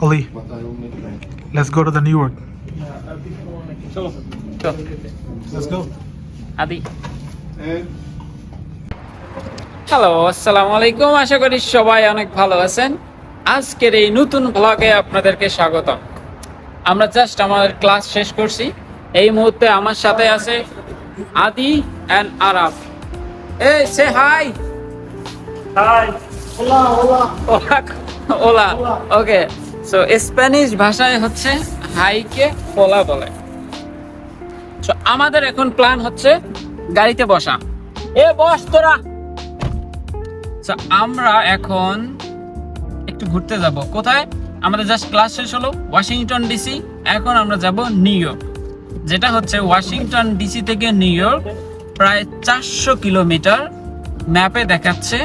Ali, let's go to the New York. চলো Let's go. আদি hello, আসসালামু আলাইকুম। আশা করি সবাই অনেক ভালো আছেন। আজকের এই নতুন ব্লগে আপনাদেরকে স্বাগতম। আমরা জাস্ট আমাদের ক্লাস শেষ করছি। এই মুহূর্তে আমার সাথে আছে আদি এন্ড আরাফ। এই say hi. Hi. Hola, hola. ওলা। ওকে, সো স্প্যানিশ ভাষায় হচ্ছে হাইকে ওলা বলে। সো আমাদের এখন প্ল্যান হচ্ছে গাড়িতে বসা। এ বস তোরা। সো আমরা এখন একটু ঘুরতে যাব। কোথায়? আমাদের জাস্ট ক্লাস শেষ হলো ওয়াশিংটন ডিসি। এখন আমরা যাব নিউ ইয়র্ক, যেটা হচ্ছে ওয়াশিংটন ডিসি থেকে নিউ ইয়র্ক প্রায় 400 কিলোমিটার। ম্যাপে দেখাচ্ছে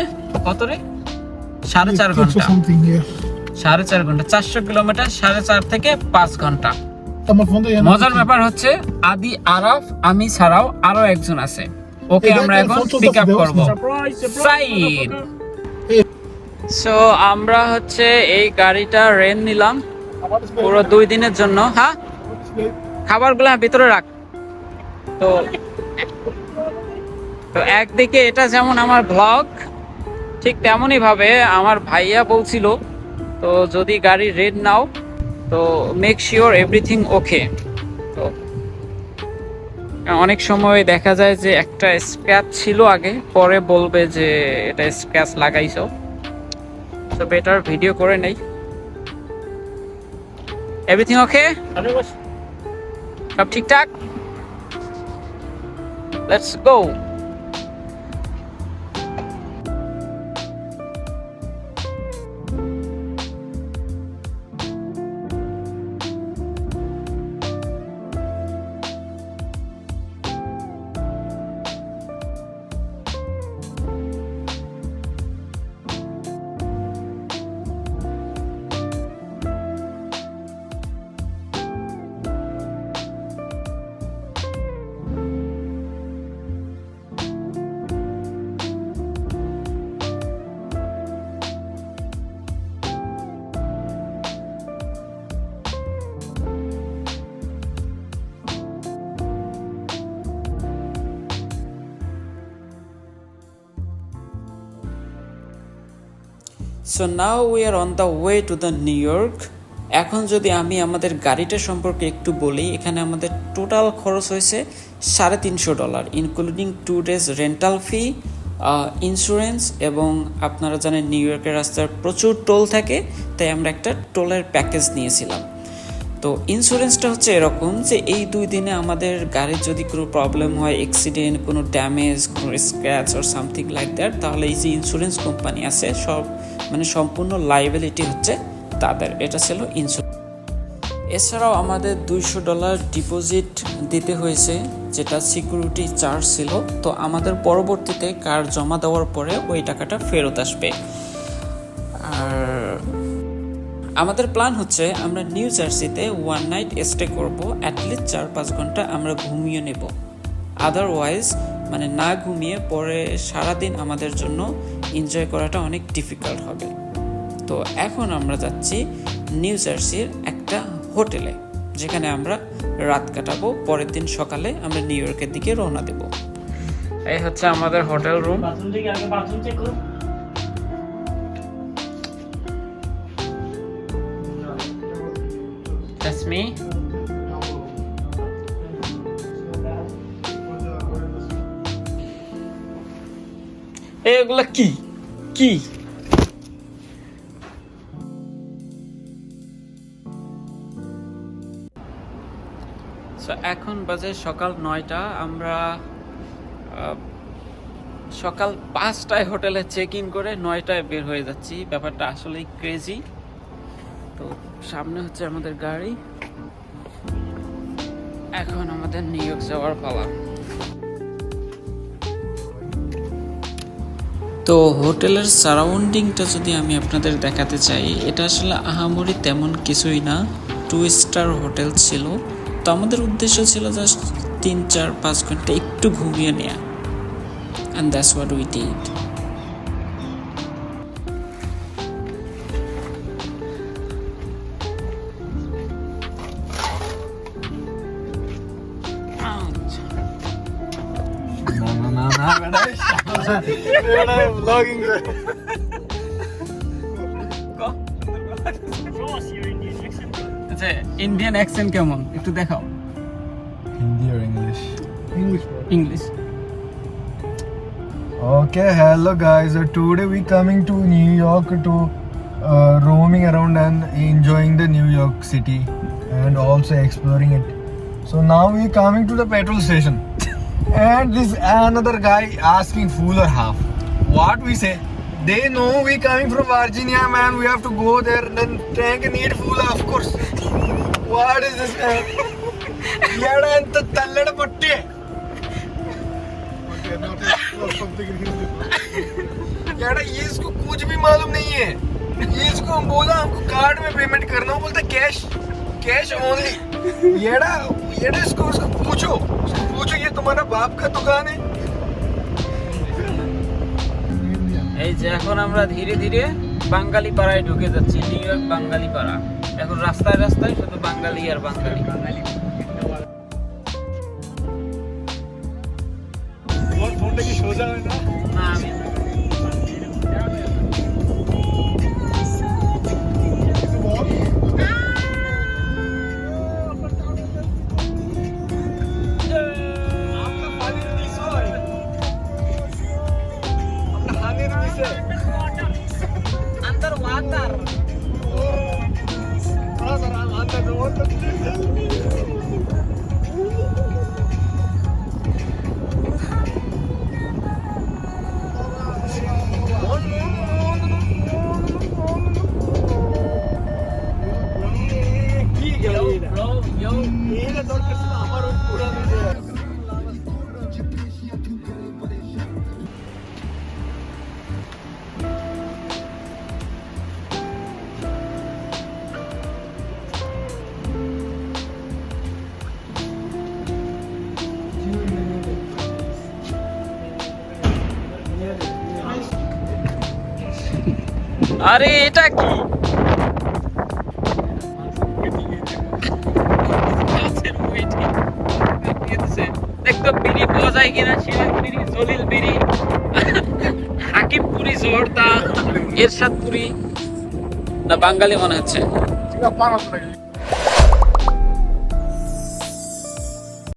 কত রে? 4.5 ঘন্টা। 4.5 ঘন্টা, 400 কিলোমিটার 4.5 থেকে 5 ঘন্টা। মজার ব্যাপার হচ্ছে আদি, আরাফ, আমি ছাড়াও আরো একজন আছে। ওকে আমরা এখন পিক আপ করব। সাইড। সো আমরা হচ্ছে এই গাড়িটা রেন্ট নিলাম পুরো 2 দিনের জন্য। হ্যাঁ, খাবারগুলো ভিতরে রাখ। তো একদিকে এটা যেমন আমার ব্লগ, ঠিক তেমনই ভাবে আমার ভাইয়া বলছিল, তো যদি গাড়ি রেন্ট নাও তো মেক শিওর এভরিথিং ওকে। তো অনেক সময় দেখা যায় যে একটা স্ক্র্যাচ ছিল আগে, পরে বলবে যে এটা স্ক্র্যাচ লাগাইছো। তো বেটার ভিডিও করে নেই। এভরিথিং ওকে, সব ঠিকঠাক। Let's go. So now we are on the way to the New York. এখন যদি আমি আমাদের গাড়িটা সম্পর্কে একটু বলি, এখানে আমাদের টোটাল খরচ হয়েছে $350, ইনক্লুডিং 2 days রেন্টাল ফি, ইন্স্যুরেন্স, এবং আপনারা জানেন নিউ ইয়র্কের রাস্তার প্রচুর টোল থাকে, তাই আমরা একটা টোলের প্যাকেজ নিয়েছিলাম। তো ইন্স্যুরেন্সটা হচ্ছে এরকম যে এই 2 দিনে আমাদের গাড়ির যদি কোনো প্রবলেম হয়, অ্যাক্সিডেন্ট, কোনো ড্যামেজ, কোনো scratch or something like that, তাহলে এই যে ইন্স্যুরেন্স কোম্পানি আছে সব মানে সম্পূর্ণ লাইবিলিটি হচ্ছে তাদের। এটা ছিল ইন্স্যুরেন্স। এছাড়াও আমাদের $200 ডিপোজিট দিতে হয়েছে, যেটা সিকিউরিটি চার্জ ছিল। তো আমাদের পরবর্তীতে কার জমা দেওয়ার পরে ওই টাকাটা ফেরত আসবে। আর আমাদের প্ল্যান হচ্ছে আমরা নিউ জার্সিতে 1 নাইট স্টে করব, অ্যাটলিস্ট 4-5 ঘন্টা আমরা ঘুমিয়ে নেব। আদারওয়াইজ মানে না ঘুমিয়ে পরে সারাদিন আমাদের জন্য এনজয় করাটা অনেক ডিফিকাল্ট হবে। তো এখন আমরা যাচ্ছি নিউ জার্সির একটা হোটেলে, যেখানে আমরা রাত কাটাবো। পরের দিন সকালে আমরা নিউ ইয়র্কের দিকে রওনা দেব। এই হচ্ছে আমাদের হোটেল রুম। That's me. এগুলা কি কি? এখন বাজে সকাল 9টা। আমরা সকাল 5টায় হোটেলে চেক ইন করে 9টায় বের হয়ে যাচ্ছি। ব্যাপারটা আসলেই ক্রেজি। তো সামনে হচ্ছে আমাদের গাড়ি। এখন আমাদের নিউ ইয়র্ক যাওয়ার পালা। তো হোটেলের সারাউন্ডিংটা যদি আমি আপনাদের দেখাতে চাই, এটা আসলে আহামরি তেমন কিছুই না। 2 স্টার হোটেল ছিল। তো আমাদের উদ্দেশ্য ছিল জাস্ট 3-4-5 ঘন্টা একটু ঘুমিয়ে নেওয়া, and that's what we did. vlogging. আচ্ছা ইন্ডিয়ান অ্যাকসেন্ট কেমন একটু দেখাও Hindi or English? English. English Okay, hello guys. Today we coming to New York to roaming around and enjoying the New York city and also exploring it. So now we coming to the petrol station and this another guy asking full or half. What we say? They know we coming from Virginia, man. We have to go there and then tank need full, of course. What is this, man? Yada anta tallada patte. यार ये इसको कुछ भी मालूम नहीं है। ये इसको हम बोला हमको कार्ड में पेमेंट करना, वो बोलता कैश कैश ओनली। येड़ा येड़ा इसको पूछो ये तुम्हारा बाप का दुकान है। এই যে এখন আমরা ধীরে ধীরে বাঙালি পাড়ায় ঢুকে যাচ্ছি নিউ ইয়র্ক বাঙালি পাড়া এখন রাস্তায় রাস্তায় শুধু বাঙালি আর বাঙালি फोनটা কি সোজা হয় না? না আমি अंदर वाटर আরে এটা কি দেখতো বিড়ি পাওয়া যায় কিনা সিরাজ বিড়ি জলিল বিড়ি হাকিমপুরি জোরদা এরশাদপুরি না বাঙালি মনে হচ্ছে